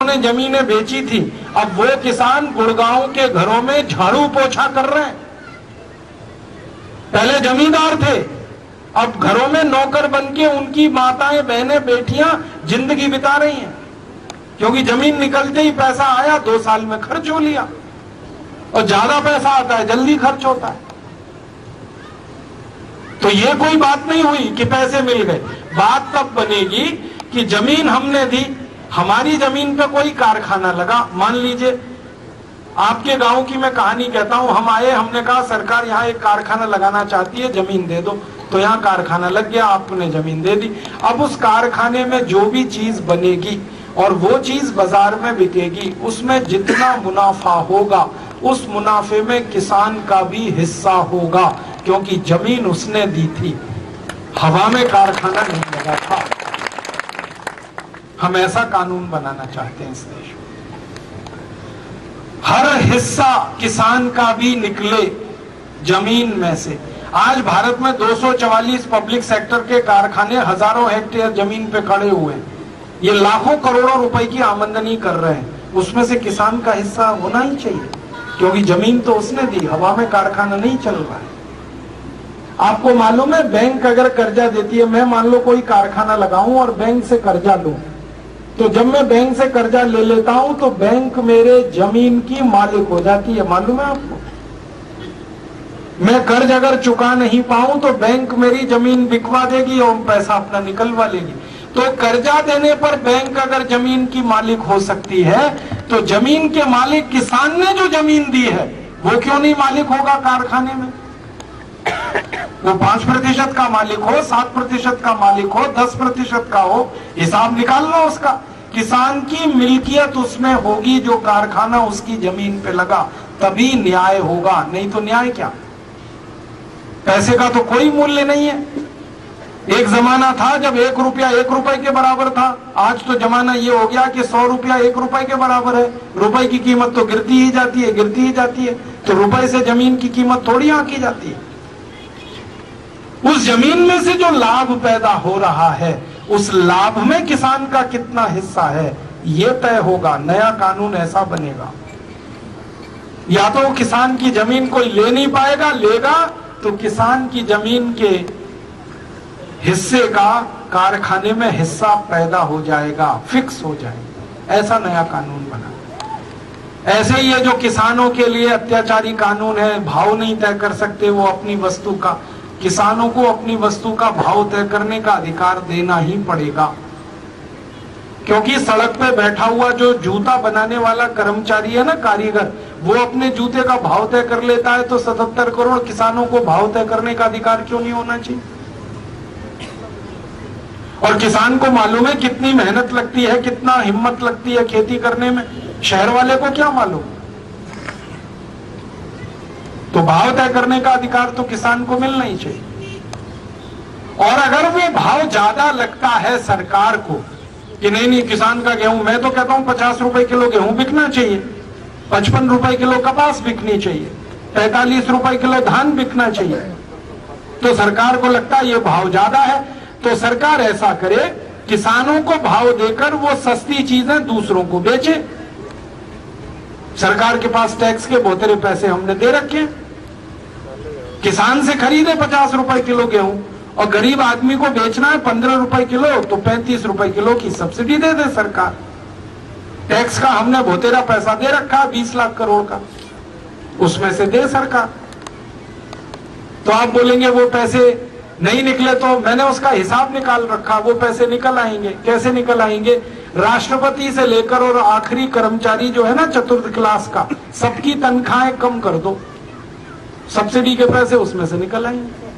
ने जमीनें बेची थी, अब वो किसान गुड़गांव के घरों में झाड़ू पोछा कर रहे हैं। पहले जमींदार थे, अब घरों में नौकर बनके उनकी माताएं, बहनें, बेटियां जिंदगी बिता रही हैं, क्योंकि जमीन निकलते ही पैसा आया, 2 साल में खर्च हो लिया। और ज्यादा पैसा आता है, जल्दी खर्च होता है। तो ये कोई बात नहीं हुई कि पैसे मिल गए। बात तब बनेगी कि जमीन हमने दी, हमारी जमीन पे कोई कारखाना लगा। मान लीजिए आपके गांव की मैं कहानी कहता हूं, हम आए, हमने कहा सरकार यहां एक कारखाना लगाना चाहती है, जमीन दे दो। तो यहां कारखाना लग गया, आपने जमीन दे दी। अब उस कारखाने में जो भी चीज बनेगी और वो चीज बाजार में बिकेगी, उसमें जितना मुनाफा होगा उस मुनाफे में किसान का भी हिस्सा होगा, क्योंकि जमीन उसने दी थी, हवा में कारखाना नहीं लगा था। हम ऐसा कानून बनाना चाहते हैं इस देश में, हर हिस्सा किसान का भी निकले जमीन में से। आज भारत में 244 पब्लिक सेक्टर के कारखाने हजारों हेक्टेयर जमीन पे खड़े हुए हैं, ये लाखों करोड़ों रुपए की आमदनी कर रहे हैं, उसमें से किसान का हिस्सा होना ही चाहिए, क्योंकि जमीन तो उसने दी, हवा में कारखाना नहीं चल रहा है। आपको मालूम है, बैंक अगर कर्जा देती है, मैं मान लो कोई कारखाना लगाऊं और बैंक से कर्जा लूं, तो जब मैं बैंक से कर्जा ले लेता हूं तो बैंक मेरे जमीन की मालिक हो जाती है, मालूम है आपको। मैं कर्ज अगर चुका नहीं पाऊं तो बैंक मेरी जमीन बिकवा देगी और पैसा अपना निकलवा लेगी। तो कर्जा देने पर बैंक अगर जमीन की मालिक हो सकती है, तो जमीन के मालिक किसान ने जो जमीन दी है वो क्यों नहीं मालिक होगा कारखाने में? वो 5% का मालिक हो, 7% का मालिक हो, 10% का हो, हिसाब निकाल लो उसका। किसान की मिल्कियत उसमें होगी, जो कारखाना उसकी जमीन पे लगा, तभी न्याय होगा, नहीं तो न्याय क्या? पैसे का तो कोई मूल्य नहीं है। एक जमाना था जब 1 रुपया 1 रुपए के बराबर था, आज तो जमाना ये हो गया कि 100 रुपया 1 रुपए के बराबर है। रुपए की कीमत तो गिरती ही जाती है, गिरती ही जाती है। तो रुपए से जमीन की कीमत थोड़ी आंकी जाती है। उस जमीन में से जो लाभ पैदा हो रहा है, उस लाभ में किसान का कितना हिस्सा है, यह तय होगा। नया कानून ऐसा बनेगा, या तो किसान की जमीन कोई ले नहीं पाएगा, लेगा तो किसान की जमीन के हिस्से का कारखाने में हिस्सा पैदा हो जाएगा, फिक्स हो जाएगा। ऐसा नया कानून बना। ऐसे ही ये जो किसानों के लिए अत्याचारी कानून है, भाव नहीं तय कर सकते वो अपनी वस्तु का, किसानों को अपनी वस्तु का भाव तय करने का अधिकार देना ही पड़ेगा। क्योंकि सड़क पे बैठा हुआ जो जूता बनाने वाला कर्मचारी है ना, कारीगर, वो अपने जूते का भाव तय कर लेता है, तो 77 करोड़ किसानों को भाव तय करने का अधिकार क्यों नहीं होना चाहिए? और किसान को मालूम है कितनी मेहनत लगती है, कितना हिम्मत लगती है खेती करने में, शहर वाले को क्या मालूम? तो भाव तय करने का अधिकार तो किसान को मिलना ही चाहिए। और अगर वो भाव ज्यादा लगता है सरकार को कि नहीं नहीं किसान का गेहूं, मैं तो कहता हूं 50 रुपए किलो गेहूं बिकना चाहिए, 55 रुपए किलो कपास बिकनी चाहिए, 45 रुपए किलो धान बिकना चाहिए, तो सरकार को लगता है ये भाव ज्यादा है, तो सरकार ऐसा करे, किसानों को भाव देकर वो सस्ती चीजें दूसरों को बेचे। सरकार के पास टैक्स के बहुत सारे पैसे हमने दे रखे, किसान से खरीदे 50 रुपए किलो गेहूं, और गरीब आदमी को बेचना है 15 रुपए किलो, तो 35 रुपए किलो की सब्सिडी दे दे सरकार। टैक्स का हमने बहुतेरा पैसा दे रखा, 20 लाख करोड़ का, उसमें से दे सरकार। तो आप बोलेंगे वो पैसे नहीं निकले, तो मैंने उसका हिसाब निकाल रखा, वो पैसे निकल आएंगे। कैसे निकल आएंगे? राष्ट्रपति से लेकर और आखिरी कर्मचारी जो है ना, चतुर्थ क्लास का, सबकी तनख्वाहें कम कर दो, सब्सिडी के पैसे उसमें से निकल आएंगे।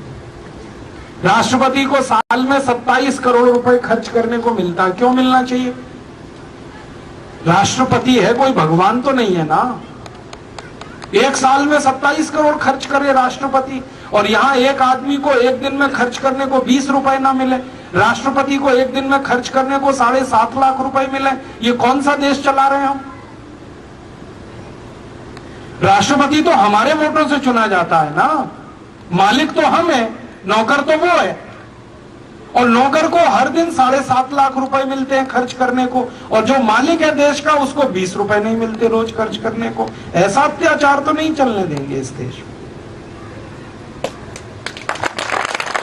राष्ट्रपति को साल में 27 करोड़ रुपए खर्च करने को मिलता है, क्यों मिलना चाहिए? राष्ट्रपति है, कोई भगवान तो नहीं है ना। एक साल में 27 करोड़ खर्च करे राष्ट्रपति, और यहाँ एक आदमी को एक दिन में खर्च करने को 20 रुपए ना मिले, राष्ट्रपति को एक दिन में खर्च करने को 7.5 लाख रुपए मिले। ये कौन सा देश चला रहे हैं हम? राष्ट्रपति तो हमारे वोटों से चुना जाता है ना, मालिक तो हम है, नौकर तो वो है। और नौकर को हर दिन 7.5 लाख रुपए मिलते हैं खर्च करने को, और जो मालिक है देश का उसको 20 रुपए नहीं मिलते रोज खर्च करने को। ऐसा अत्याचार तो नहीं चलने देंगे इस देश में।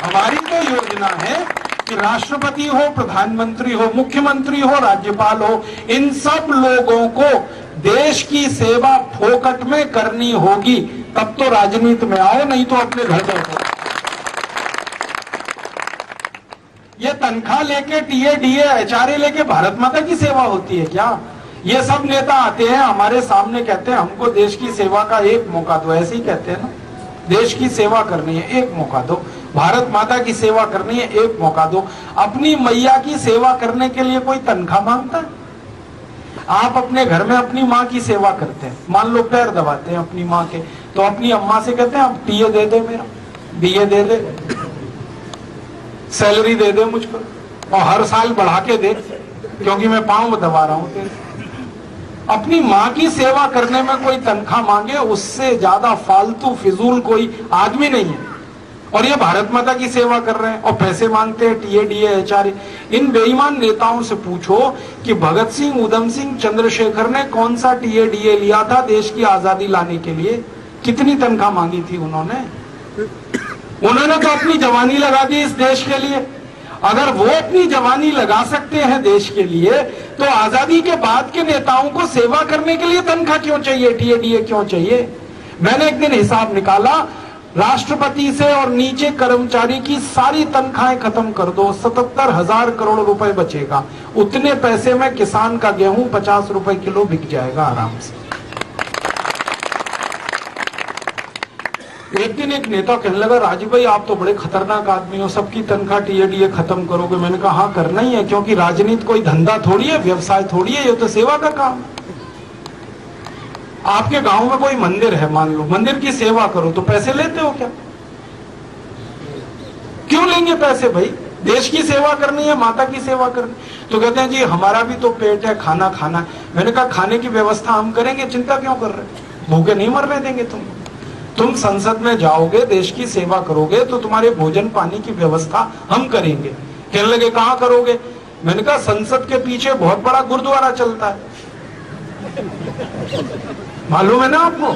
हमारी तो योजना है कि राष्ट्रपति हो, प्रधानमंत्री हो, मुख्यमंत्री हो, राज्यपाल हो, इन सब लोगों को देश की सेवा फोकट में करनी होगी, तब तो राजनीति में आओ, नहीं तो अपने घर बैठो। ये तनख्वाह लेके, टीए डीए एचआरए लेके भारत माता की सेवा होती है क्या? ये सब नेता आते हैं हमारे सामने, कहते हैं हमको देश की सेवा का एक मौका दो, ऐसे ही कहते हैं ना, देश की सेवा करनी है एक मौका दो, भारत माता की सेवा करनी है एक मौका दो। अपनी मैया की सेवा करने के लिए कोई तनख्वाह मांगता है? आप अपने घर में अपनी माँ की सेवा करते हैं, मान लो पैर दबाते हैं अपनी माँ के, तो अपनी अम्मा से कहते हैं अब टीए दे दे, मेरा डीए दे दे, सैलरी दे दे मुझको, और हर साल बढ़ा के दे, क्योंकि मैं पांव दबा रहा हूं तेरे। अपनी माँ की सेवा करने में कोई तनख्वाह मांगे, उससे ज्यादा फालतू फिजूल कोई आदमी नहीं है। और ये भारत माता की सेवा कर रहे हैं और पैसे मांगते हैं, टीए डीए एचआरए। इन बेईमान नेताओं से पूछो कि भगत सिंह, उधम सिंह, चंद्रशेखर ने कौन सा टीए डीए लिया था देश की आजादी लाने के लिए? कितनी तनख्वाह मांगी थी उन्होंने? उन्होंने तो अपनी जवानी लगा दी इस देश के लिए। अगर वो अपनी जवानी लगा सकते हैं देश के लिए, तो आजादी के बाद के नेताओं को सेवा करने के लिए तनख्वाह क्यों चाहिए, टीए डीए क्यों चाहिए? मैंने एक दिन हिसाब निकाला, राष्ट्रपति से और नीचे कर्मचारी की सारी तनख्वाहें खत्म कर दो, 77,000 करोड़ रुपए बचेगा। उतने पैसे में किसान का गेहूं 50 रुपए किलो बिक जाएगा आराम से। एक दिन एक नेता कहने लगा, राजीव भाई आप तो बड़े खतरनाक आदमी हो, सबकी तनख्वाह टीए डीए खत्म करोगे? मैंने कहा हाँ करना ही है, क्योंकि राजनीति कोई धंधा थोड़ी है, व्यवसाय थोड़ी है, ये तो सेवा का काम है। आपके गांव में कोई मंदिर है, मान लो, मंदिर की सेवा करो तो पैसे लेते हो क्या? क्यों लेंगे पैसे भाई? देश की सेवा करनी है, माता की सेवा करनी। तो कहते हैं जी हमारा भी तो पेट है, खाना खाना है। मैंने कहा खाने की व्यवस्था हम करेंगे, चिंता क्यों कर रहे? भूखे नहीं मरने देंगे तुम संसद में जाओगे, देश की सेवा करोगे, तो तुम्हारे भोजन पानी की व्यवस्था हम करेंगे। कहने लगे कहां करोगे? मैंने कहा संसद के पीछे बहुत बड़ा गुरुद्वारा चलता है, मालूम है ना आपको?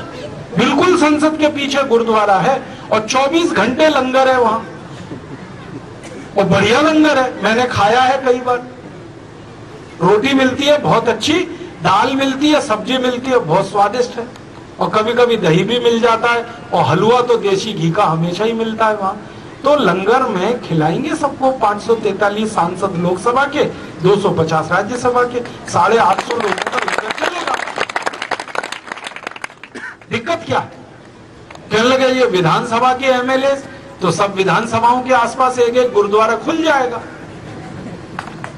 बिल्कुल संसद के पीछे गुरुद्वारा है और 24 घंटे लंगर है वहां, और बढ़िया लंगर है, मैंने खाया है कई बार। रोटी मिलती है बहुत अच्छी, दाल मिलती है, सब्जी मिलती है, बहुत स्वादिष्ट है, और कभी कभी दही भी मिल जाता है, और हलवा तो देसी घी का हमेशा ही मिलता है वहां। तो लंगर में खिलाएंगे सबको। 543 सांसद लोकसभा के, 250 राज्यसभा के, 850 लोगों का लंगर चलेगा। दिक्कत क्या है? कहने लगे ये विधानसभा के एमएलए, तो सब विधानसभाओं के आसपास एक एक गुरुद्वारा खुल जाएगा,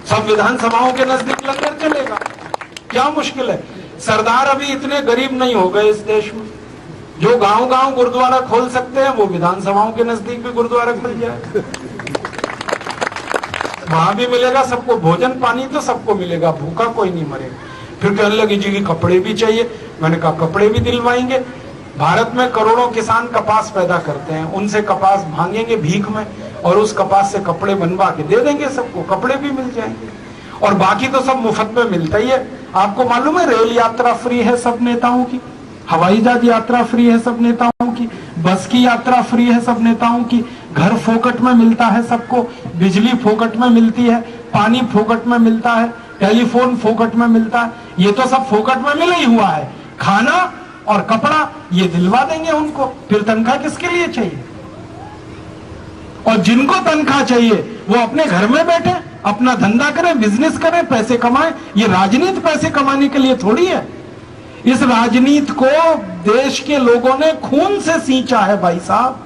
सब विधानसभाओं के नजदीक लंगर चलेगा, क्या मुश्किल है? सरदार अभी इतने गरीब नहीं हो गए इस देश में, जो गांव गांव गुरुद्वारा खोल सकते हैं, वो विधानसभाओं के नजदीक भी गुरुद्वारा खुल जाएगा। वहां भी मिलेगा सबको भोजन पानी, तो सबको मिलेगा, भूखा कोई नहीं मरेगा। फिर कहने लगी जी की कपड़े भी चाहिए। मैंने कहा कपड़े भी दिलवाएंगे। भारत में करोड़ों किसान कपास पैदा करते हैं, उनसे कपास भांगेंगे भीख में, और उस कपास से कपड़े बनवा के दे देंगे सबको, कपड़े भी मिल जाएंगे। और बाकी तो सब मुफ्त में मिलता ही है। आपको मालूम है रेल यात्रा फ्री है सब नेताओं की, हवाई जहाज यात्रा फ्री है सब नेताओं की, बस की यात्रा फ्री है सब नेताओं की, घर फोकट में मिलता है सबको, बिजली फोकट में मिलती है, पानी फोकट में मिलता है, टेलीफोन फोकट में मिलता है। ये तो सब फोकट में मिला ही हुआ है। खाना और कपड़ा ये दिलवा देंगे उनको, फिर तनख्वाह किसके लिए चाहिए? और जिनको तनख्वाह चाहिए वो अपने घर में बैठे, अपना धंधा करें, बिजनेस करें, पैसे कमाएं। ये राजनीति पैसे कमाने के लिए थोड़ी है। इस राजनीति को देश के लोगों ने खून से सींचा है भाई साहब।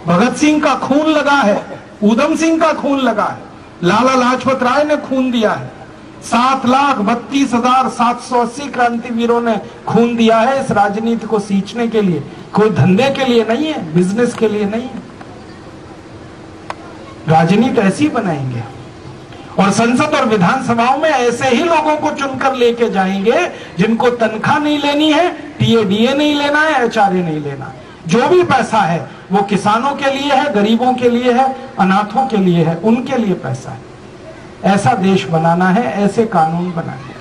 भगत सिंह का खून लगा है, उधम सिंह का खून लगा है, लाला लाजपत राय ने खून दिया है, 7,32,780 क्रांतिवीरों ने खून दिया है इस राजनीति को सींचने के लिए। कोई धंधे के लिए नहीं है, बिजनेस के लिए नहीं है। राजनीति ऐसी बनाएंगे, और संसद और विधानसभाओं में ऐसे ही लोगों को चुनकर लेके जाएंगे जिनको तनख्वाह नहीं लेनी है, टीए डीए नहीं लेना है, एचआरए नहीं लेना है। जो भी पैसा है वो किसानों के लिए है, गरीबों के लिए है, अनाथों के लिए है, उनके लिए पैसा है। ऐसा देश बनाना है, ऐसे कानून बनाने हैं।